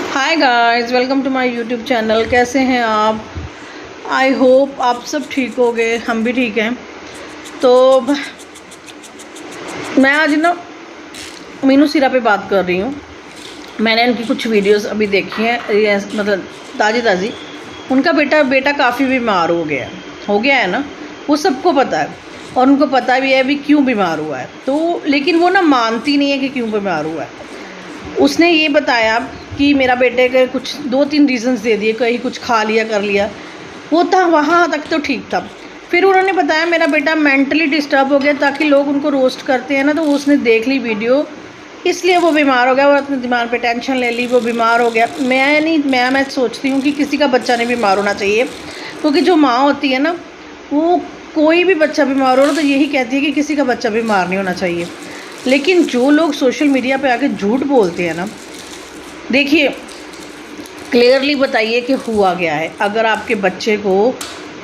Hi guys, welcome to my YouTube channel. कैसे हैं आप? आई होप आप सब ठीक हो गए, हम भी ठीक हैं। तो मैं आज ना मीनू सिरा पे बात कर रही हूँ। मैंने इनकी कुछ वीडियोस अभी देखी हैं, ये मतलब ताज़ी ताज़ी। उनका बेटा काफ़ी बीमार हो गया है ना, वो सबको पता है और उनको पता भी है भी क्यों बीमार हुआ है। तो लेकिन वो ना मानती नहीं है कि क्यों बीमार हुआ है। उसने ये बताया कि मेरा बेटे के कुछ 2-3 रीज़न्स दे दिए, कहीं कुछ खा लिया कर लिया, वो था वहाँ तक तो ठीक था। फिर उन्होंने बताया मेरा बेटा मेंटली डिस्टर्ब हो गया, ताकि लोग उनको रोस्ट करते हैं ना, तो उसने देख ली वीडियो, इसलिए वो बीमार हो गया। वो अपने दिमाग पे टेंशन ले ली, वो बीमार हो गया। मैं सोचती हूँ कि किसी का बच्चा नहीं बीमार होना चाहिए, क्योंकि जो माँ होती है ना, वो कोई भी बच्चा बीमार हो रहा तो यही कहती है कि किसी का बच्चा बीमार नहीं होना चाहिए। लेकिन जो लोग सोशल मीडिया पे आके झूठ बोलते हैं ना, देखिए क्लियरली बताइए कि हुआ क्या है। अगर आपके बच्चे को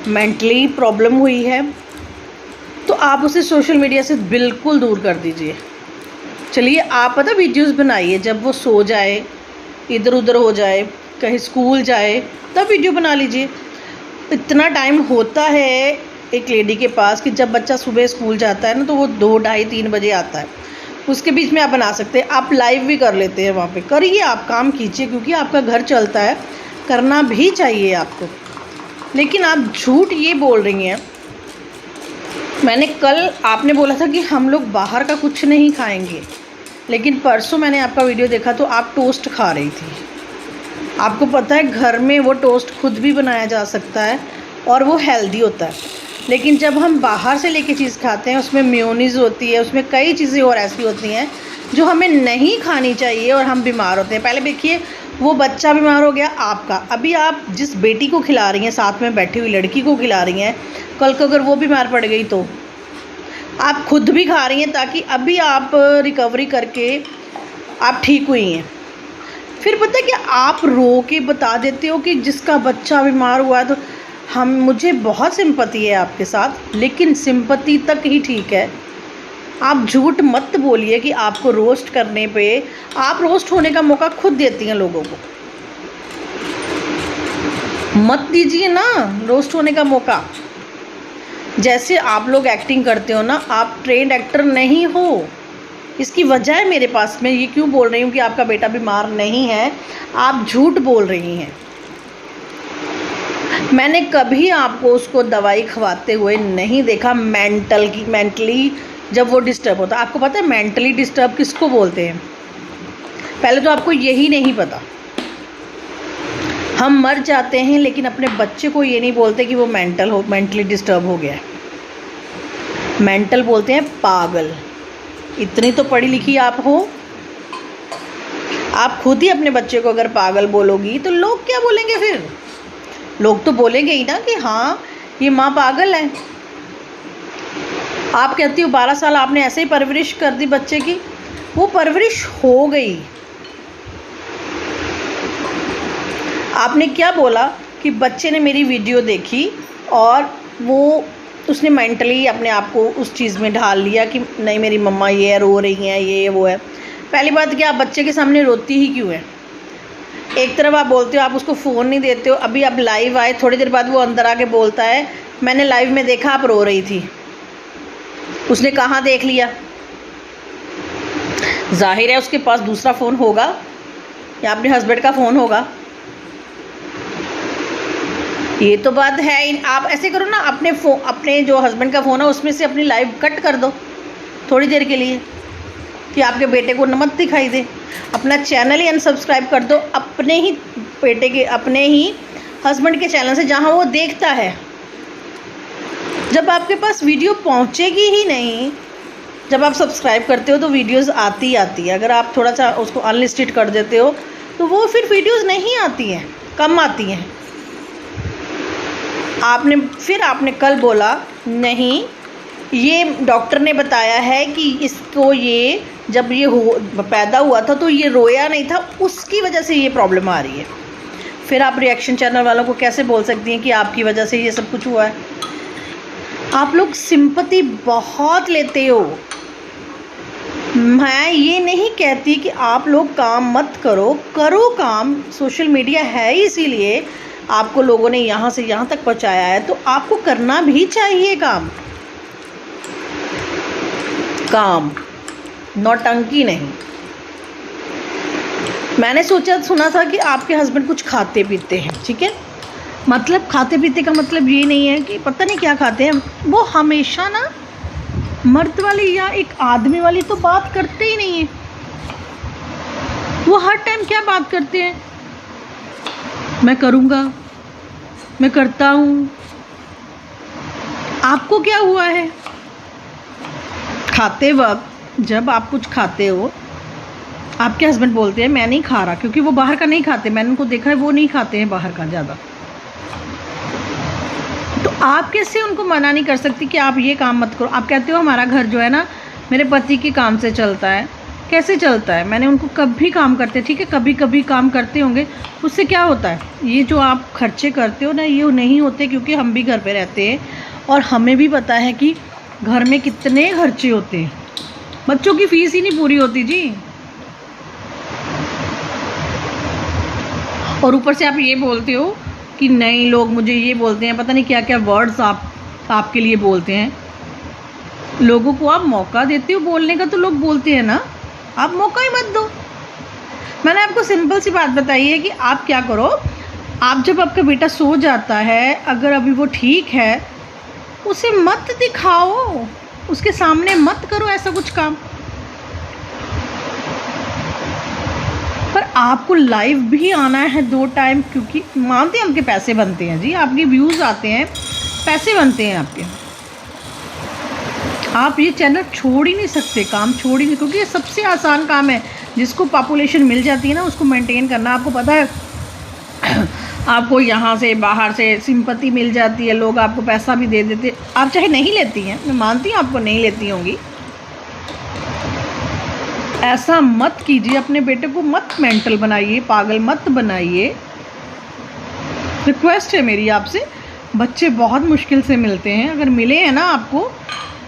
मेंटली प्रॉब्लम हुई है तो आप उसे सोशल मीडिया से बिल्कुल दूर कर दीजिए। चलिए, आप पता वीडियोस बनाइए, जब वो सो जाए, इधर उधर हो जाए, कहीं स्कूल जाए, तब वीडियो बना लीजिए। इतना टाइम होता है एक लेडी के पास कि जब बच्चा सुबह स्कूल जाता है ना, तो वो 2, ढाई, 3 बजे आता है। उसके बीच में आप बना सकते हैं। आप लाइव भी कर लेते हैं, वहाँ पे करिए, आप काम कीजिए, क्योंकि आपका घर चलता है, करना भी चाहिए आपको। लेकिन आप झूठ ये बोल रही हैं। मैंने कल आपने बोला था कि हम लोग बाहर का कुछ नहीं खाएंगे, लेकिन परसों मैंने आपका वीडियो देखा तो आप टोस्ट खा रही थी। आपको पता है घर में वो टोस्ट खुद भी बनाया जा सकता है और वो हेल्दी होता है। लेकिन जब हम बाहर से लेके चीज़ खाते हैं, उसमें मेयोनीज़ होती है, उसमें कई चीज़ें और ऐसी होती हैं जो हमें नहीं खानी चाहिए और हम बीमार होते हैं। पहले देखिए, वो बच्चा बीमार हो गया आपका, अभी आप जिस बेटी को खिला रही हैं, साथ में बैठी हुई लड़की को खिला रही हैं, कल को अगर वो बीमार पड़ गई तो आप खुद भी खा रही हैं, ताकि अभी आप रिकवरी करके आप ठीक हुई हैं। फिर पता है कि आप रो के बता देते हो कि जिसका बच्चा बीमार हुआ है, तो मुझे बहुत सिंपैथी है आपके साथ, लेकिन सिंपैथी तक ही ठीक है। आप झूठ मत बोलिए कि आपको रोस्ट करने पे, आप रोस्ट होने का मौका खुद देती हैं लोगों को। मत दीजिए ना रोस्ट होने का मौका। जैसे आप लोग एक्टिंग करते हो ना, आप ट्रेंड एक्टर नहीं हो। इसकी वजह है मेरे पास। मैं ये क्यों बोल रही हूँ कि आपका बेटा बीमार नहीं है, आप झूठ बोल रही हैं। मैंने कभी आपको उसको दवाई खवाते हुए नहीं देखा। मेंटली जब वो डिस्टर्ब होता, आपको पता है मेंटली डिस्टर्ब किसको बोलते हैं? पहले तो आपको यही नहीं पता। हम मर जाते हैं, लेकिन अपने बच्चे को ये नहीं बोलते कि वो मेंटली डिस्टर्ब हो गया है। मेंटल बोलते हैं पागल। इतनी तो पढ़ी लिखी आप हो। आप खुद ही अपने बच्चे को अगर पागल बोलोगी तो लोग क्या बोलेंगे? फिर लोग तो बोलेंगे ही ना कि हाँ, ये माँ पागल है। आप कहती हो 12 साल आपने ऐसे ही परवरिश कर दी बच्चे की, वो परवरिश हो गई। आपने क्या बोला कि बच्चे ने मेरी वीडियो देखी और उसने मेंटली अपने आप को उस चीज़ में ढाल लिया कि नहीं, मेरी मम्मा ये है, रो रही हैं, ये वो है। पहली बात कि आप बच्चे के सामने रोती ही क्यों है? एक तरफ आप बोलते हो आप उसको फ़ोन नहीं देते हो, अभी आप लाइव आए, थोड़ी देर बाद वो अंदर आके बोलता है मैंने लाइव में देखा आप रो रही थी। उसने कहाँ देख लिया? जाहिर है उसके पास दूसरा फ़ोन होगा या अपने हस्बैंड का फ़ोन होगा। ये तो बात है। आप ऐसे करो ना, अपने जो हस्बैंड का फ़ोन है उसमें से अपनी लाइव कट कर दो थोड़ी देर के लिए, कि आपके बेटे को मत दिखाई दे। अपना चैनल ही अनसब्सक्राइब कर दो, अपने ही हस्बैंड के चैनल से, जहां वो देखता है। जब आपके पास वीडियो पहुंचेगी ही नहीं, जब आप सब्सक्राइब करते हो तो वीडियोस आती है। अगर आप थोड़ा सा उसको अनलिस्टेड कर देते हो तो वो फिर वीडियोस नहीं आती हैं, कम आती हैं। आपने कल बोला नहीं, ये डॉक्टर ने बताया है कि इसको ये जब ये पैदा हुआ था तो ये रोया नहीं था, उसकी वजह से ये प्रॉब्लम आ रही है। फिर आप रिएक्शन चैनल वालों को कैसे बोल सकती हैं कि आपकी वजह से ये सब कुछ हुआ है? आप लोग सिंपैथी बहुत लेते हो। मैं ये नहीं कहती कि आप लोग काम मत करो, करो काम। सोशल मीडिया है इसीलिए आपको लोगों ने यहाँ से यहाँ तक पहुँचाया है, तो आपको करना भी चाहिए काम। काम, नौटंकी नहीं। मैंने सुना था कि आपके हस्बैंड कुछ खाते पीते हैं, ठीक है। मतलब खाते पीते का मतलब ये नहीं है कि पता नहीं क्या खाते हैं। वो हमेशा ना मर्द वाली या एक आदमी वाली तो बात करते ही नहीं है। वो हर टाइम क्या बात करते हैं, मैं करूँगा, मैं करता हूँ। आपको क्या हुआ है? खाते वक्त जब आप कुछ खाते हो, आपके हस्बैंड बोलते हैं मैं नहीं खा रहा, क्योंकि वो बाहर का नहीं खाते। मैंने उनको देखा है, वो नहीं खाते हैं बाहर का ज़्यादा। तो आप कैसे उनको मना नहीं कर सकती कि आप ये काम मत करो। आप कहते हो हमारा घर जो है ना मेरे पति के काम से चलता है। कैसे चलता है? मैंने उनको कभी काम करते, ठीक है, कभी कभी काम करते होंगे, उससे क्या होता है? ये जो आप खर्चे करते हो ना, ये नहीं होते, क्योंकि हम भी घर पे रहते हैं और हमें भी पता है कि घर में कितने खर्चे होते हैं। बच्चों की फीस ही नहीं पूरी होती जी। और ऊपर से आप ये बोलते हो कि नहीं, लोग मुझे ये बोलते हैं, पता नहीं क्या क्या वर्ड्स आपके लिए बोलते हैं। लोगों को आप मौका देते हो बोलने का, तो लोग बोलते हैं ना, आप मौका ही मत दो। मैंने आपको सिंपल सी बात बताई है कि आप क्या करो, आप जब आपका बेटा सो जाता है, अगर अभी वो ठीक है, उसे मत दिखाओ, उसके सामने मत करो ऐसा कुछ काम। पर आपको लाइव भी आना है 2 टाइम, क्योंकि मानते हैं आपके पैसे बनते हैं जी, आपके व्यूज़ आते हैं, पैसे बनते हैं आपके। आप ये चैनल छोड़ ही नहीं सकते, काम छोड़ ही नहीं, क्योंकि ये सबसे आसान काम है। जिसको पॉपुलेशन मिल जाती है ना, उसको मेंटेन करना। आपको पता है आपको यहाँ से बाहर से सिंपैथी मिल जाती है, लोग आपको पैसा भी दे देते। आप चाहे नहीं लेती हैं, मैं मानती हूँ आपको नहीं लेती होंगी, ऐसा मत कीजिए। अपने बेटे को मत मेंटल बनाइए, पागल मत बनाइए। रिक्वेस्ट है मेरी आपसे। बच्चे बहुत मुश्किल से मिलते हैं, अगर मिले हैं ना आपको,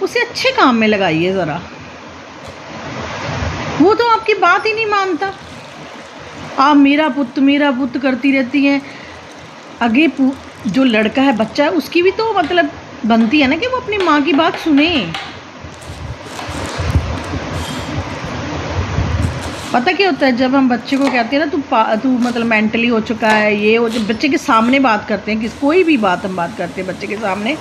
उसे अच्छे काम में लगाइए ज़रा। वो तो आपकी बात ही नहीं मानता। आप मेरा पुत्र करती रहती हैं। आगे जो लड़का है, बच्चा है, उसकी भी तो मतलब बनती है ना कि वो अपनी माँ की बात सुने। पता क्या होता है, जब हम बच्चे को कहते हैं ना तू मतलब मेंटली हो चुका है, ये हो, जब बच्चे के सामने बात करते हैं, कोई भी बात हम बात करते हैं बच्चे के सामने,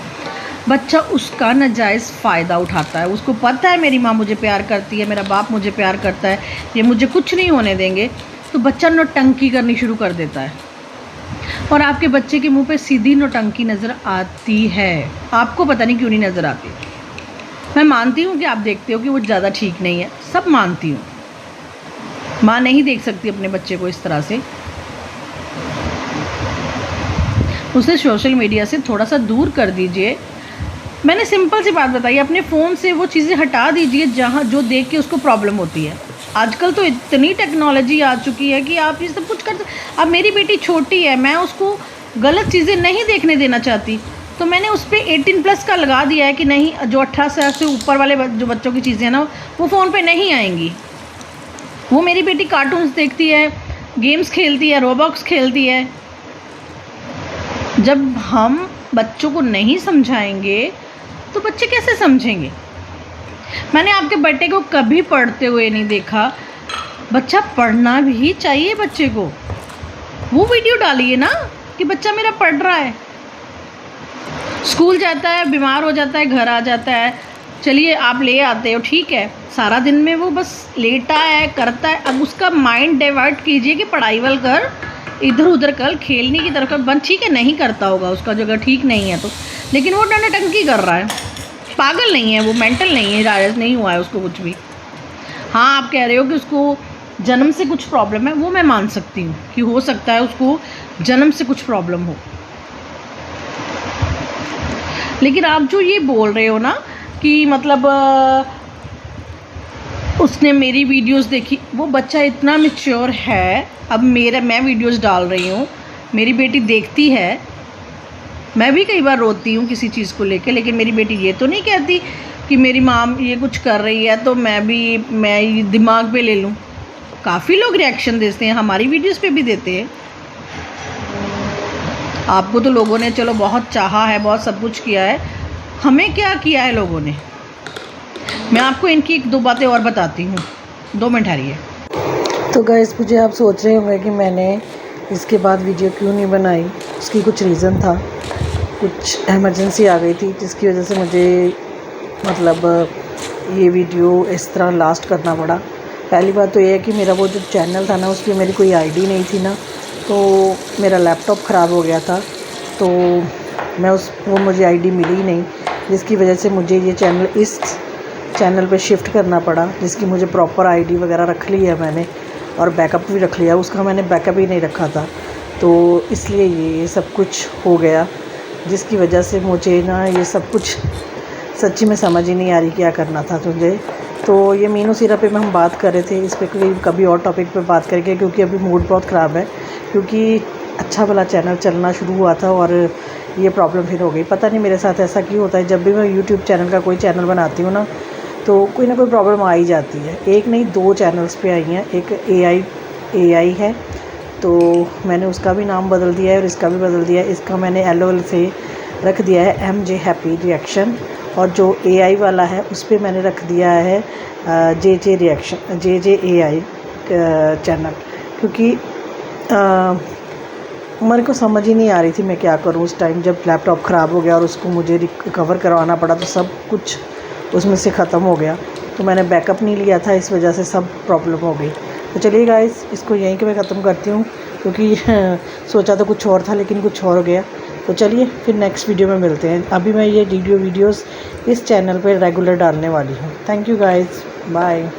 बच्चा उसका नाजायज़ फ़ायदा उठाता है। उसको पता है मेरी माँ मुझे प्यार करती है, मेरा बाप मुझे प्यार करता है, ये मुझे कुछ नहीं होने देंगे, तो बच्चा नौटंकी करनी शुरू कर देता है। और आपके बच्चे के मुंह पे सीधी नौटंकी नज़र आती है, आपको पता नहीं क्यों नहीं नज़र आती। मैं मानती हूँ कि आप देखते हो कि वो ज़्यादा ठीक नहीं है, सब मानती हूँ। माँ नहीं देख सकती अपने बच्चे को इस तरह से। उसे सोशल मीडिया से थोड़ा सा दूर कर दीजिए। मैंने सिंपल सी बात बताई, अपने फ़ोन से वो चीज़ें हटा दीजिए जहाँ जो देख के उसको प्रॉब्लम होती है। आजकल तो इतनी टेक्नोलॉजी आ चुकी है कि आप ये सब कुछ कर। अब मेरी बेटी छोटी है, मैं उसको गलत चीज़ें नहीं देखने देना चाहती, तो मैंने उस पर 18+ का लगा दिया है कि नहीं, जो 18 साल से ऊपर वाले जो बच्चों की चीज़ें हैं ना, वो फ़ोन पे नहीं आएंगी। वो मेरी बेटी कार्टून्स देखती है, गेम्स खेलती है, रोबॉक्स खेलती है। जब हम बच्चों को नहीं समझाएंगे तो बच्चे कैसे समझेंगे? मैंने आपके बेटे को कभी पढ़ते हुए नहीं देखा। बच्चा पढ़ना भी चाहिए बच्चे को। वो वीडियो डालिए ना कि बच्चा मेरा पढ़ रहा है। स्कूल जाता है, बीमार हो जाता है, घर आ जाता है, चलिए आप ले आते हो, ठीक है, सारा दिन में वो बस लेटा है, करता है। अब उसका माइंड डाइवर्ट कीजिए कि पढ़ाई वाल कर, इधर उधर कर, खेलने की तरफ बंद। ठीक है, नहीं करता होगा, उसका जगह ठीक नहीं है तो, लेकिन वो टंकी कर रहा है। पागल नहीं है वो, मेंटल नहीं है, जायज़ नहीं हुआ है उसको कुछ भी। हाँ, आप कह रहे हो कि उसको जन्म से कुछ प्रॉब्लम है, वो मैं मान सकती हूँ कि हो सकता है उसको जन्म से कुछ प्रॉब्लम हो। लेकिन आप जो ये बोल रहे हो ना कि मतलब उसने मेरी वीडियोस देखी, वो बच्चा इतना मैच्योर है। अब मैं वीडियोस डाल रही हूँ, मेरी बेटी देखती है। मैं भी कई बार रोती हूँ किसी चीज़ को लेके, लेकिन मेरी बेटी ये तो नहीं कहती कि मेरी माँ ये कुछ कर रही है तो मैं ये दिमाग पे ले लूँ। काफ़ी लोग रिएक्शन देते हैं, हमारी वीडियोस पे भी देते हैं। आपको तो लोगों ने चलो बहुत चाहा है, बहुत सब कुछ किया है, हमें क्या किया है लोगों ने। मैं आपको इनकी एक दो बातें और बताती हूँ, 2 मिनट ठहरिए। तो गाइस, मुझे आप सोच रहे होंगे कि मैंने इसके बाद वीडियो क्यों नहीं बनाई। उसकी कुछ रीज़न था, कुछ इमरजेंसी आ गई थी जिसकी वजह से मुझे मतलब ये वीडियो इस तरह लास्ट करना पड़ा। पहली बात तो ये है कि मेरा वो जो चैनल था ना, उसकी मेरी कोई आईडी नहीं थी ना, तो मेरा लैपटॉप ख़राब हो गया था, तो वो मुझे आईडी मिली ही नहीं, जिसकी वजह से मुझे ये चैनल इस चैनल पे शिफ्ट करना पड़ा, जिसकी मुझे प्रॉपर आईडी वगैरह रख ली है मैंने, और बैकअप भी रख लिया। उसका मैंने बैकअप ही नहीं रखा था, तो इसलिए ये सब कुछ हो गया, जिसकी वजह से मुझे ना ये सब कुछ सच्ची में समझ ही नहीं आ रही क्या करना था मुझे। तो ये मीनू सिरप पे हम बात कर रहे थे, इस पर कभी और टॉपिक पे बात करेंगे, क्योंकि अभी मूड बहुत ख़राब है, क्योंकि अच्छा वाला चैनल चलना शुरू हुआ था और ये प्रॉब्लम फिर हो गई। पता नहीं मेरे साथ ऐसा क्यों होता है, जब भी मैं यूट्यूब चैनल का कोई चैनल बनाती हूँ ना, तो कोई ना कोई प्रॉब्लम आ ही जाती है। एक नहीं 2 चैनल्स पे आई हैं। एक AI है, तो मैंने उसका भी नाम बदल दिया है और इसका भी बदल दिया है। इसका मैंने LOL से रख दिया है MJ हैप्पी रिएक्शन, और जो AI वाला है उस पर मैंने रख दिया है JJ reaction, JJ AI channel, क्योंकि मेरे को समझ ही नहीं आ रही थी मैं क्या करूं। उस टाइम जब लैपटॉप ख़राब हो गया और उसको मुझे रिकवर करवाना पड़ा, तो सब कुछ उसमें से ख़त्म हो गया, तो मैंने बैकअप नहीं लिया था, इस वजह से सब प्रॉब्लम हो गई। तो चलिए गाइस, इसको यहीं के मैं ख़त्म करती हूँ, क्योंकि सोचा तो कुछ और था लेकिन कुछ और हो गया। तो चलिए फिर नेक्स्ट वीडियो में मिलते हैं। अभी मैं ये वीडियोस इस चैनल पर रेगुलर डालने वाली हूँ। Thank you guys, bye.